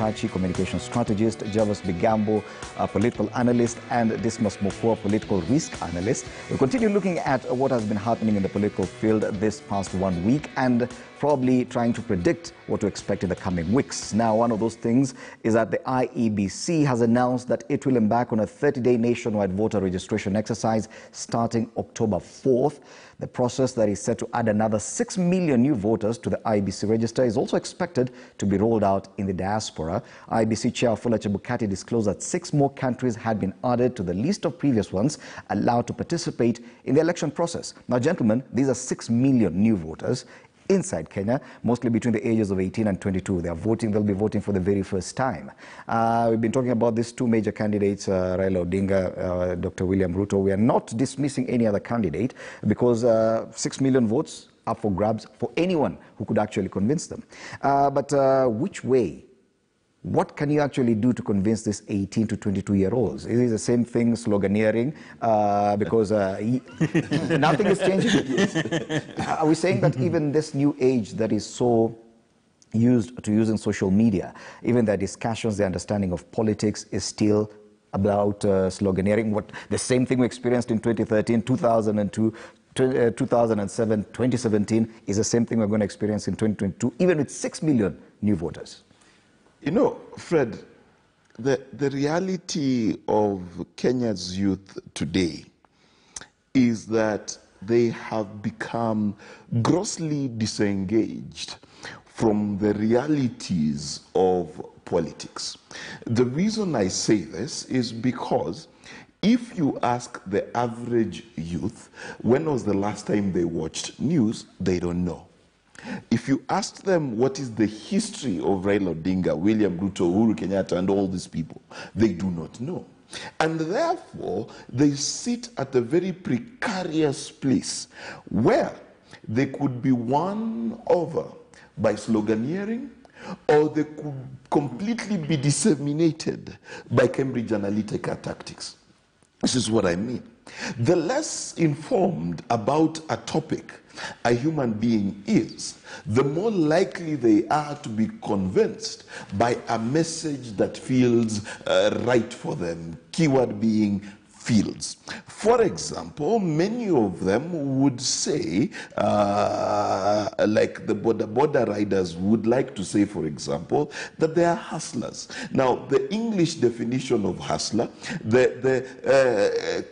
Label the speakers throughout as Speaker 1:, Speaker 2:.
Speaker 1: Chachi, communication strategist, Javas Bigambo, political analyst, and Dismas Mokua, political risk analyst. We'll continue looking at what has been happening in the political field this past 1 week and probably trying to predict what to expect in the coming weeks. Now, one of those things is that the IEBC has announced that it will embark on a 30-day nationwide voter registration exercise starting October 4th. The process that is set to add another 6 million new voters to the IEBC register is also expected to be rolled out in the diaspora. IEBC Chair Fuller Chebukati disclosed that 6 more countries had been added to the list of previous ones allowed to participate in the election process. Now, gentlemen, these are 6 million new voters inside Kenya, mostly between the ages of 18 and 22. They'll be voting for the very first time. We've been talking about these two major candidates, Raila Odinga, Dr. William Ruto. We are not dismissing any other candidate because 6 million votes up for grabs for anyone who could actually convince them. But which way? What can you actually do to convince these 18 to 22-year-olds? Is it the same thing, sloganeering? Because nothing is changing. Are we saying that even this new age that is so used to using social media, even their discussions, their understanding of politics is still about sloganeering? The same thing we experienced in 2013, 2002, 2007, 2017 is the same thing we're going to experience in 2022, even with 6 million new voters.
Speaker 2: You know, Fred, the reality of Kenya's youth today is that they have become grossly disengaged from the realities of politics. The reason I say this is because if you ask the average youth, when was the last time they watched news, they don't know. If you ask them what is the history of Raila Odinga, William Ruto, Uhuru Kenyatta, and all these people, they do not know. And therefore, they sit at a very precarious place where they could be won over by sloganeering, or they could completely be disseminated by Cambridge Analytica tactics. This is what I mean. The less informed about a topic a human being is, the more likely they are to be convinced by a message that feels right for them, keyword being fields. For example, many of them would say, like the border riders would like to say, for example, that they are hustlers. Now, the English definition of hustler, the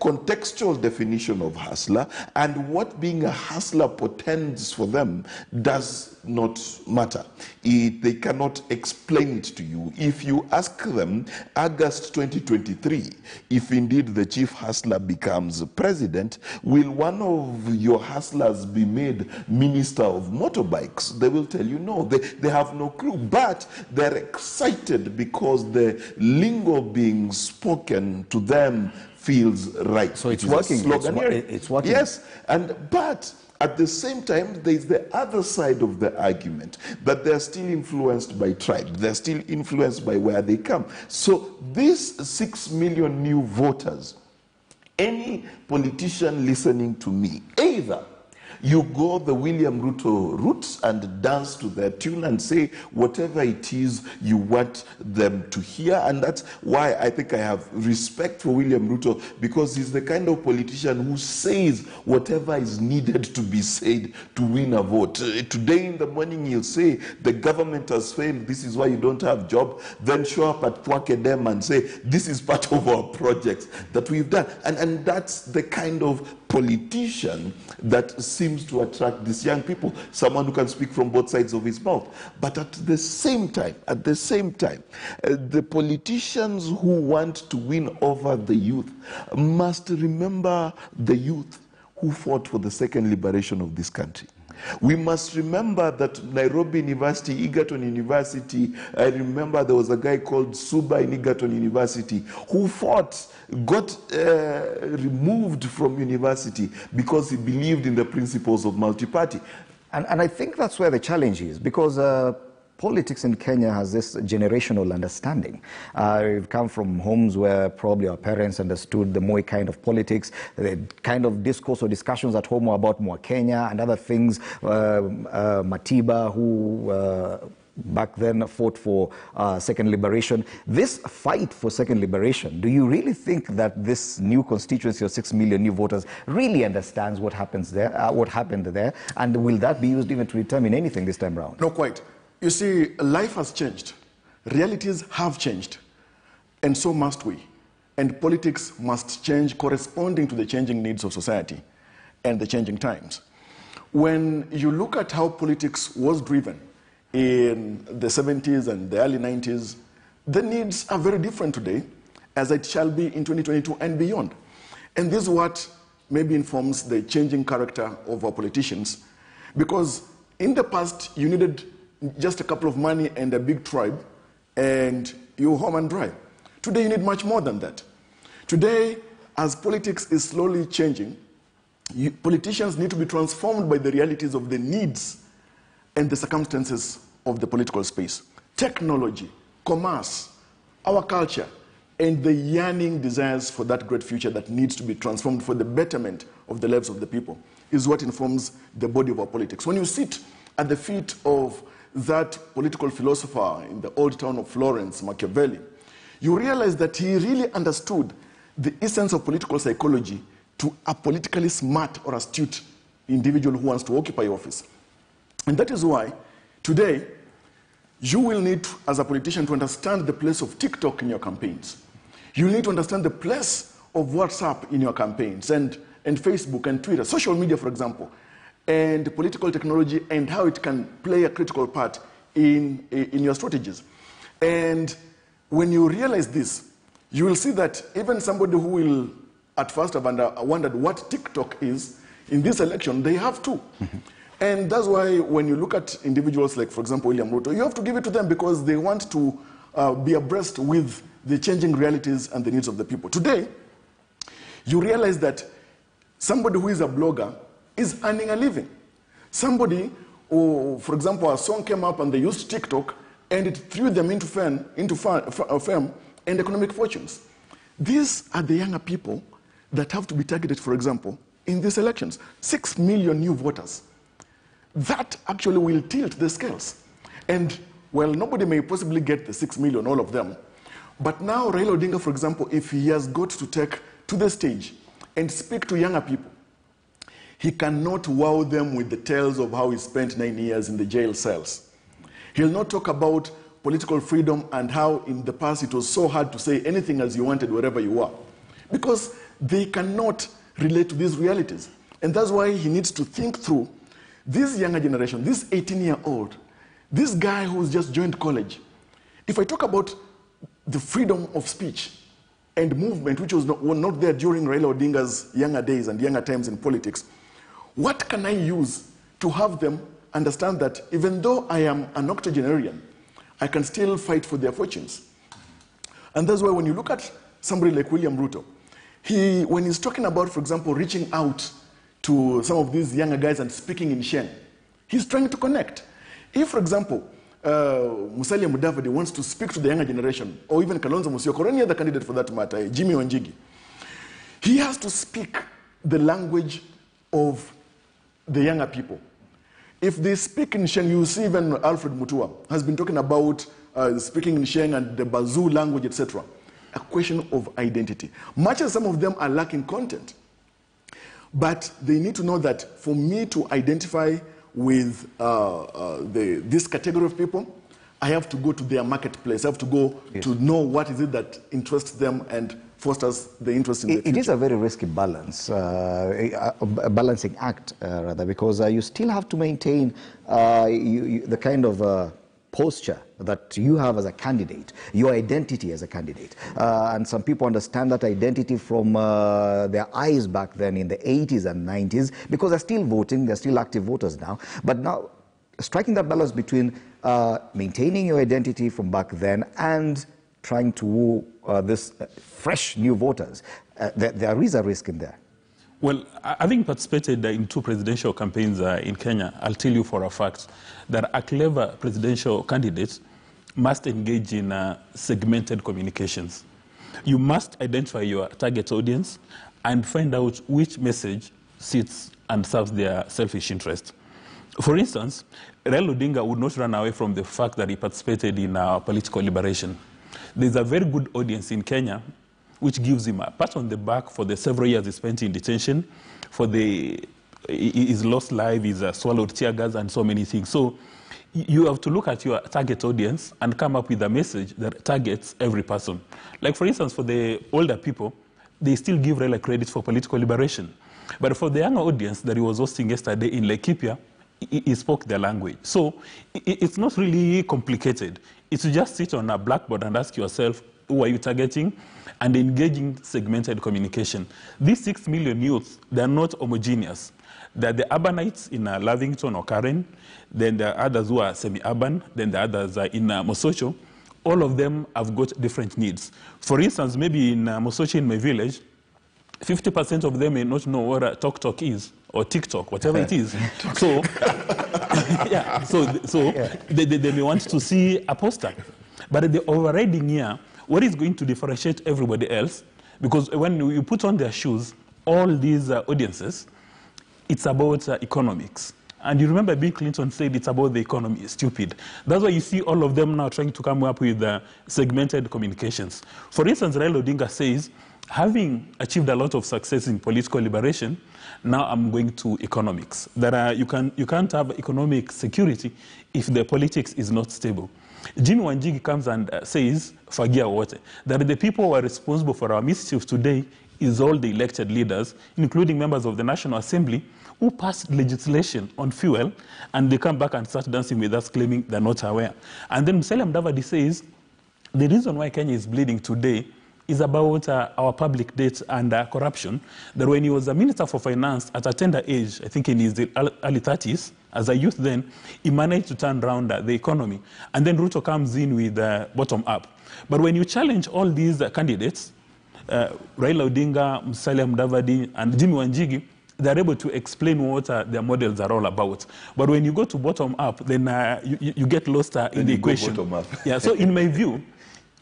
Speaker 2: contextual definition of hustler, and what being a hustler portends for them does not matter. They cannot explain it to you. If you ask them, August 2023, if indeed the chief hustler becomes president, will one of your hustlers be made minister of motorbikes? They will tell you no. They have no clue, but they're excited because the lingo being spoken to them feels right.
Speaker 1: So it's working. It's working.
Speaker 2: Yes, but at the same time, there is the other side of the argument that they're still influenced by tribe. They're still influenced by where they come. So these 6 million new voters, any politician listening to me, either you go the William Ruto route and dance to their tune and say whatever it is you want them to hear. And that's why I think I have respect for William Ruto, because he's the kind of politician who says whatever is needed to be said to win a vote. Today in the morning he'll say the government has failed, this is why you don't have job. Then show up at Pwakedem and say this is part of our projects that we've done. And that's the kind of politician that seems to attract these young people, someone who can speak from both sides of his mouth. But at the same time, the politicians who want to win over the youth must remember the youth who fought for the second liberation of this country. We must remember that Nairobi University, Egerton University, I remember there was a guy called Suba in Egerton University who fought, got removed from university because he believed in the principles of multi-party.
Speaker 1: And I think that's where the challenge is, because politics in Kenya has this generational understanding. We've come from homes where probably our parents understood the Moi kind of politics, the kind of discourse or discussions at home were about Moi Kenya and other things. Matiba, who back then fought for second liberation. This fight for second liberation, do you really think that this new constituency of 6 million new voters really understands what happens there, what happened there, and will that be used even to determine anything this time around?
Speaker 3: No, quite. You see, life has changed. Realities have changed, and so must we. And politics must change corresponding to the changing needs of society and the changing times. When you look at how politics was driven in the 70s and the early 90s, the needs are very different today, as it shall be in 2022 and beyond. And this is what maybe informs the changing character of our politicians, because in the past, you needed just a couple of money and a big tribe, and you're home and dry. Today, you need much more than that. Today, as politics is slowly changing, politicians need to be transformed by the realities of the needs and the circumstances of the political space. Technology, commerce, our culture, and the yearning desires for that great future that needs to be transformed for the betterment of the lives of the people is what informs the body of our politics. When you sit at the feet of that political philosopher in the old town of Florence, Machiavelli, you realize that he really understood the essence of political psychology to a politically smart or astute individual who wants to occupy office. And that is why today you will need, as a politician, to understand the place of TikTok in your campaigns. You need to understand the place of WhatsApp in your campaigns, and Facebook and Twitter, social media, for example, and political technology and how it can play a critical part in your strategies. And when you realize this, you will see that even somebody who will at first have wondered what TikTok is, in this election, they have to. And that's why when you look at individuals like, for example, William Ruto, you have to give it to them because they want to be abreast with the changing realities and the needs of the people. Today, you realize that somebody who is a blogger is earning a living. Somebody who, for example, a song came up and they used TikTok and it threw them into fame and economic fortunes. These are the younger people that have to be targeted, for example, in these elections. 6 million new voters. That actually will tilt the scales. And, well, nobody may possibly get the 6 million, all of them. But now Raila Odinga, for example, if he has got to take to the stage and speak to younger people, he cannot wow them with the tales of how he spent 9 years in the jail cells. He'll not talk about political freedom and how in the past it was so hard to say anything as you wanted wherever you were, because they cannot relate to these realities. And that's why he needs to think through this younger generation, this 18-year-old, this guy who's just joined college. If I talk about the freedom of speech and movement, which was not there during Raila Odinga's younger days and younger times in politics, what can I use to have them understand that even though I am an octogenarian, I can still fight for their fortunes? And that's why when you look at somebody like William Ruto, when he's talking about, for example, reaching out to some of these younger guys and speaking in Shen, he's trying to connect. If, for example, Musalia Mudavadi wants to speak to the younger generation, or even Kalonzo Musyoka, or any other candidate for that matter, Jimmy Wanjigi, he has to speak the language of the younger people. If they speak in Sheng, you see even Alfred Mutua has been talking about speaking in Sheng and the Bazoo language, etc. A question of identity. Much as some of them are lacking content, but they need to know that for me to identify with this category of people, I have to go to their marketplace. I have to go to know what is it that interests them and fosters the interest in the future.
Speaker 1: It is a very risky balance, a balancing act, rather, because you still have to maintain the kind of posture that you have as a candidate, your identity as a candidate. And some people understand that identity from their eyes back then in the 80s and 90s, because they're still voting, they're still active voters now. But now, striking that balance between maintaining your identity from back then and trying to woo this fresh new voters, there is a risk in there.
Speaker 4: Well, having participated in 2 presidential campaigns in Kenya, I'll tell you for a fact that a clever presidential candidate must engage in segmented communications. You must identify your target audience and find out which message suits and serves their selfish interest. For instance, Raila Odinga would not run away from the fact that he participated in political liberation. There's a very good audience in Kenya which gives him a pat on the back for the several years he spent in detention, for his lost life, his swallowed tear gas, and so many things. So you have to look at your target audience and come up with a message that targets every person. Like, for instance, for the older people, they still give Raila credit for political liberation. But for the younger audience that he was hosting yesterday in Laikipia, he spoke their language. So it's not really complicated. It's to just sit on a blackboard and ask yourself, who are you targeting? And engaging segmented communication. These 6 million youths, they're not homogeneous. They're the urbanites in Lavington or Karen, then there are others who are semi-urban, then the others are in Mosocho. All of them have got different needs. For instance, maybe in Mosocho, in my village, 50% of them may not know what a tok-tok is, or TikTok, whatever it is. So, yeah, they may want to see a poster. But the overriding here, what is going to differentiate everybody else? Because when you put on their shoes, all these audiences, it's about economics. And you remember Bill Clinton said it's about the economy, stupid. That's why you see all of them now trying to come up with segmented communications. For instance, Raila Odinga says, having achieved a lot of success in political liberation, now I'm going to economics. That you can't have economic security if the politics is not stable. Jimmy Wanjigi comes and says, Fagia Wote, that the people who are responsible for our mischief today is all the elected leaders, including members of the National Assembly, who passed legislation on fuel, and they come back and start dancing with us, claiming they're not aware. And then Musalia Mudavadi says, the reason why Kenya is bleeding today is about our public debt and corruption, that when he was a Minister for Finance at a tender age, I think in his early 30s, as a youth then, he managed to turn around the economy. And then Ruto comes in with bottom up. But when you challenge all these candidates, Raila Odinga, Musalia Mudavadi, and Jimmy Wanjigi, they're able to explain what their models are all about. But when you go to bottom up, then you get lost in the equation. Yeah, so in my view,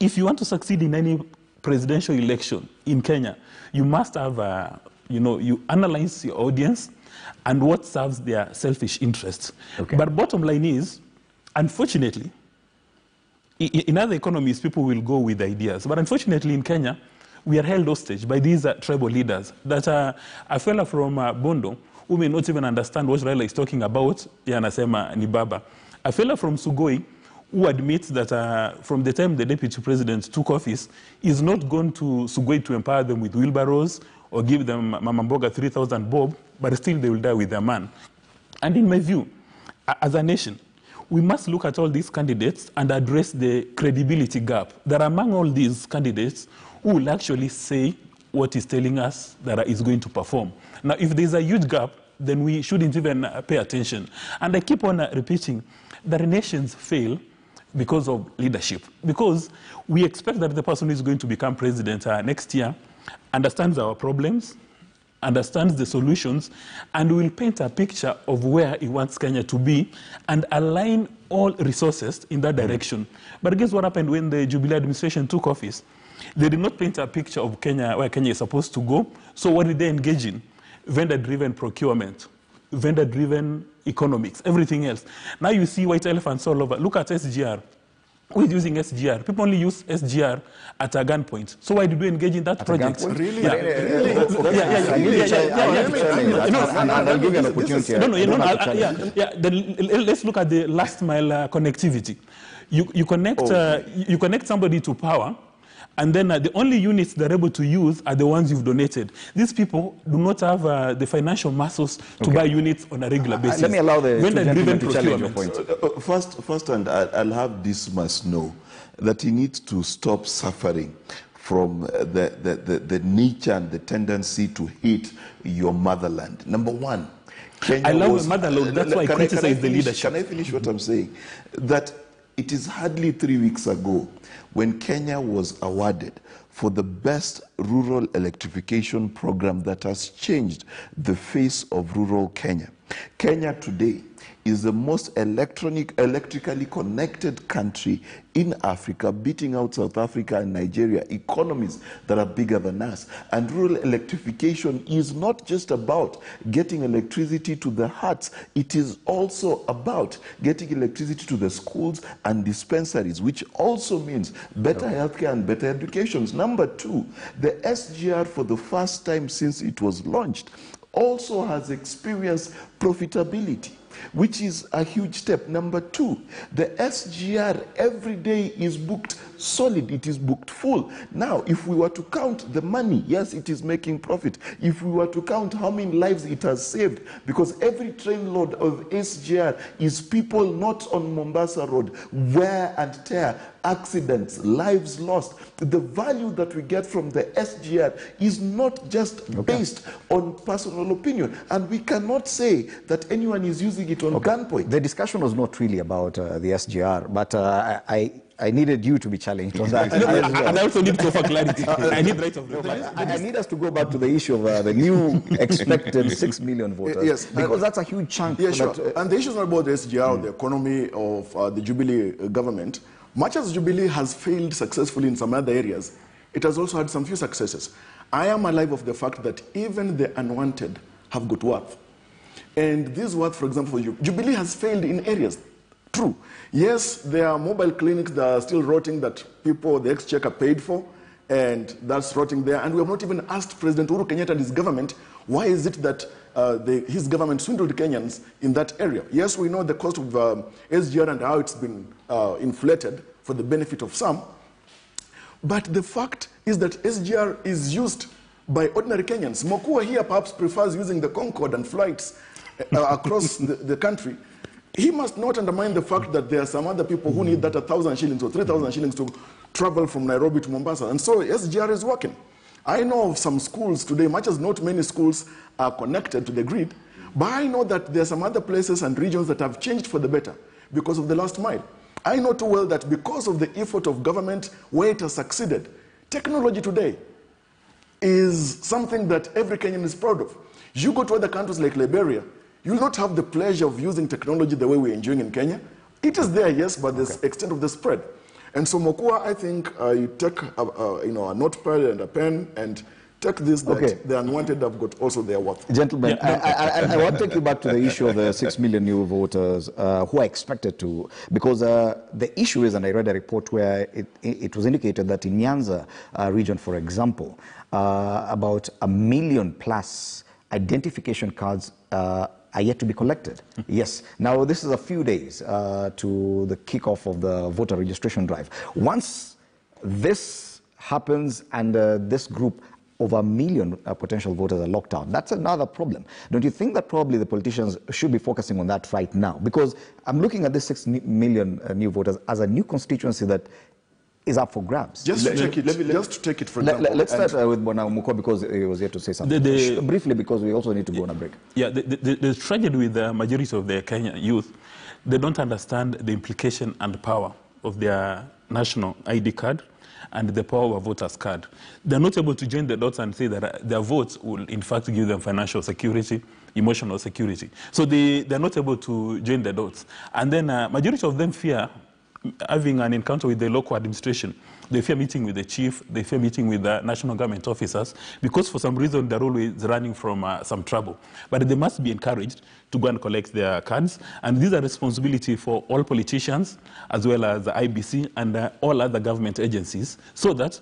Speaker 4: if you want to succeed in any presidential election in Kenya, you must have, you analyze your audience and what serves their selfish interests. Okay. But bottom line is, unfortunately, in other economies, people will go with ideas. But unfortunately, in Kenya, we are held hostage by these tribal leaders. That a fella from Bondo, who may not even understand what Raila is talking about, yanasema ni baba. A fella from Sugoi, who admits that from the time the deputy president took office, is not gone to Sugoi to empower them with wheelbarrows or give them Mama Mboga 3,000 bob, but still they will die with their man. And in my view, as a nation, we must look at all these candidates and address the credibility gap. That among all these candidates, who will actually say what is telling us that is going to perform. Now, if there's a huge gap, then we shouldn't even pay attention. And I keep on repeating that nations fail because of leadership. Because we expect that the person who is going to become president next year understands our problems, understands the solutions, and will paint a picture of where he wants Kenya to be and align all resources in that direction. But guess what happened when the Jubilee administration took office? They did not paint a picture of Kenya, where Kenya is supposed to go. So what did they engage in? Vendor-driven procurement, vendor-driven economics, everything else. Now you see white elephants all over. Look at SGR. Who is using SGR? People only use SGR at a gunpoint. So why did we engage in that project?
Speaker 3: Really?
Speaker 4: Yeah.
Speaker 1: I'll give you an opportunity.
Speaker 4: Then let's look at the last mile connectivity. You connect somebody to power, and then the only units they're able to use are the ones you've donated. These people do not have the financial muscles to buy units on a regular basis.
Speaker 1: Let me allow the two gentlemen to challenge your point.
Speaker 2: First, and I'll have Dismas know that he needs to stop suffering from the nature and the tendency to hate your motherland. Number one,
Speaker 4: Kenya I love motherland. That's why I criticize the leadership.
Speaker 2: Can I finish what I'm saying? That it is hardly 3 weeks ago when Kenya was awarded for the best rural electrification program that has changed the face of rural Kenya. Kenya today is the most electrically connected country in Africa, beating out South Africa and Nigeria, economies that are bigger than us. And rural electrification is not just about getting electricity to the huts, it is also about getting electricity to the schools and dispensaries, which also means better healthcare and better education. Number two, the SGR, for the first time since it was launched, also has experienced profitability, which is a huge step. Number two, the SGR every day is booked solid, it is booked full. Now, if we were to count the money, yes, it is making profit. If we were to count how many lives it has saved, because every train load of SGR is people not on Mombasa Road, wear and tear, accidents, lives lost. The value that we get from the SGR is not just based on personal opinion, and we cannot say that anyone is using it on gunpoint.
Speaker 1: The discussion was not really about the SGR, but I needed you to be challenged on that.
Speaker 4: And I also need to offer clarity. I need right of
Speaker 1: I need us to go back to the issue of the new expected 6 million voters.
Speaker 3: Yes,
Speaker 1: because that's a huge chunk.
Speaker 3: Yeah, sure. And the issue is not about the SGR or the economy of the Jubilee government. Much as Jubilee has failed successfully in some other areas, it has also had some few successes. I am alive of the fact that even the unwanted have got worth. And this worth, for example, Jubilee has failed in areas. True. Yes, there are mobile clinics that are still rotting that people, the exchequer paid for, and that's rotting there. And we have not even asked President Uhuru Kenyatta and his government, why is it that his government swindled Kenyans in that area? Yes, we know the cost of SGR and how it's been inflated for the benefit of some. But the fact is that SGR is used by ordinary Kenyans. Mokua here perhaps prefers using the Concorde and flights across the country. He must not undermine the fact that there are some other people who need that 1,000 shillings or 3,000 shillings to travel from Nairobi to Mombasa. And so SGR is working. I know of some schools today, much as not many schools are connected to the grid, but I know that there are some other places and regions that have changed for the better because of the last mile. I know too well that because of the effort of government where it has succeeded, technology today is something that every Kenyan is proud of. You go to other countries like Liberia, you will not have the pleasure of using technology the way we're enjoying in Kenya. It is there, yes, but the extent of the spread. And so, Mokua, I think you take a notepad and a pen and take this, that the unwanted have got also their worth.
Speaker 1: Gentlemen, I want to take you back to the issue of the 6 million new voters who are expected to, because the issue is, and I read a report where it was indicated that in Nyanza region, for example, about 1 million plus identification cards are yet to be collected. Yes. Now, this is a few days to the kickoff of the voter registration drive. Once this happens and this group of 1 million potential voters are locked out, that's another problem. Don't you think that probably the politicians should be focusing on that right now? Because I'm looking at this 6 million new voters as a new constituency that is up for grabs.
Speaker 3: Just to take it for example.
Speaker 1: Let's start with Bwana Mukwa because he was here to say something. Briefly, because we also need to go on a break.
Speaker 4: Yeah, the tragedy with the majority of the Kenyan youth, they don't understand the implication and power of their national ID card and the power of a voter's card. They're not able to join the dots and say that their votes will in fact give them financial security, emotional security. So they're not able to join the dots. And then majority of them fear having an encounter with the local administration. They fear meeting with the chief, they fear meeting with the national government officers, because for some reason they're always running from some trouble. But they must be encouraged to go and collect their cards. And these are responsibility for all politicians, as well as the IEBC and all other government agencies, so that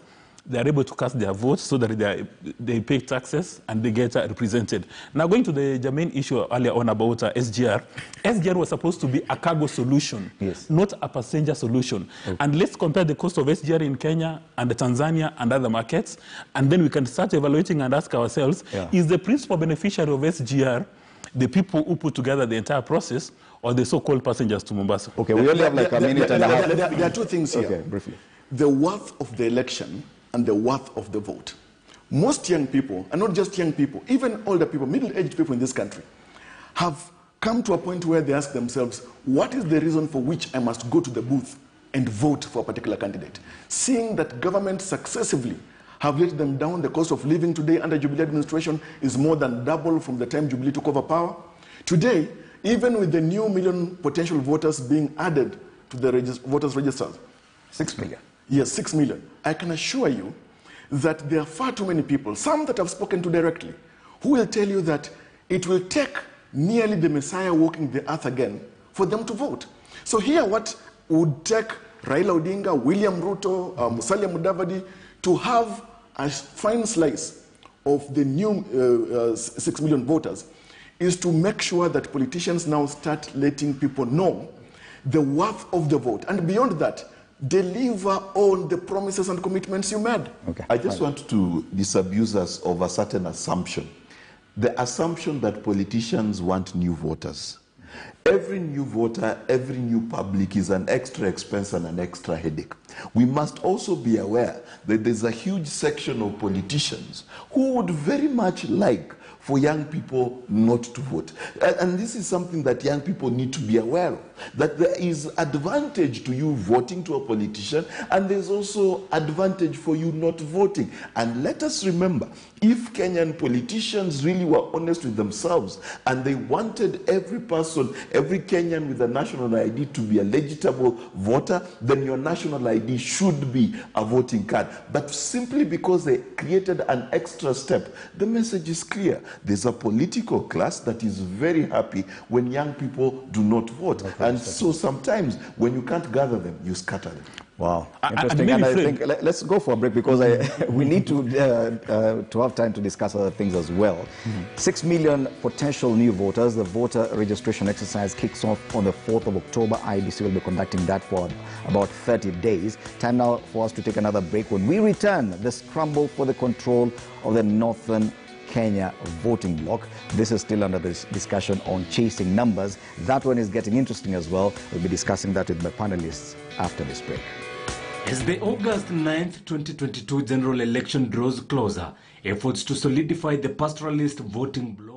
Speaker 4: they are able to cast their votes, so that they pay taxes and they get represented. Now, going to the main issue earlier on about SGR. SGR was supposed to be a cargo solution, not a passenger solution. And let's compare the cost of SGR in Kenya and Tanzania and other markets, and then we can start evaluating and ask ourselves, is the principal beneficiary of SGR the people who put together the entire process, or the so-called passengers to Mombasa?
Speaker 1: Okay, we only have like a minute and a half.
Speaker 3: There are two things here.
Speaker 1: Okay, briefly.
Speaker 3: The worth of the election and the worth of the vote. Most young people, and not just young people, even older people, middle-aged people in this country, have come to a point where they ask themselves, what is the reason for which I must go to the booth and vote for a particular candidate? Seeing that government successively have let them down, the cost of living today under Jubilee administration is more than double from the time Jubilee took over power. Today, even with the new million potential voters being added to the voters registers,
Speaker 1: 6 million.
Speaker 3: Yes, 6 million. I can assure you that there are far too many people, some that I've spoken to directly, who will tell you that it will take nearly the Messiah walking the earth again for them to vote. So here what would take Raila Odinga, William Ruto, Musalia Mudavadi to have a fine slice of the new 6 million voters is to make sure that politicians now start letting people know the worth of the vote. And beyond that, deliver on the promises and commitments you made.
Speaker 1: Okay.
Speaker 2: I just want to disabuse us of a certain assumption. The assumption that politicians want new voters. Every new voter, every new public is an extra expense and an extra headache. We must also be aware that there's a huge section of politicians who would very much like for young people not to vote. And this is something that young people need to be aware of, that there is advantage to you voting to a politician, and there's also advantage for you not voting. And let us remember, if Kenyan politicians really were honest with themselves and they wanted every person, every Kenyan with a national ID to be a legitimate voter, then your national ID should be a voting card. But simply because they created an extra step, the message is clear. There's a political class that is very happy when young people do not vote. And so sometimes when you can't gather them, you scatter them.
Speaker 1: Wow, interesting. And I think let's go for a break because we need to have time to discuss other things as well. 6 million potential new voters. The voter registration exercise kicks off on the 4th of October. IEBC will be conducting that for about 30 days. Time now for us to take another break. When we return, the scramble for the control of the northern Kenya voting bloc. This is still under this discussion on chasing numbers. That one is getting interesting as well. We'll be discussing that with my panelists after this break.
Speaker 5: As the August 9th, 2022 general election draws closer, efforts to solidify the pastoralist voting bloc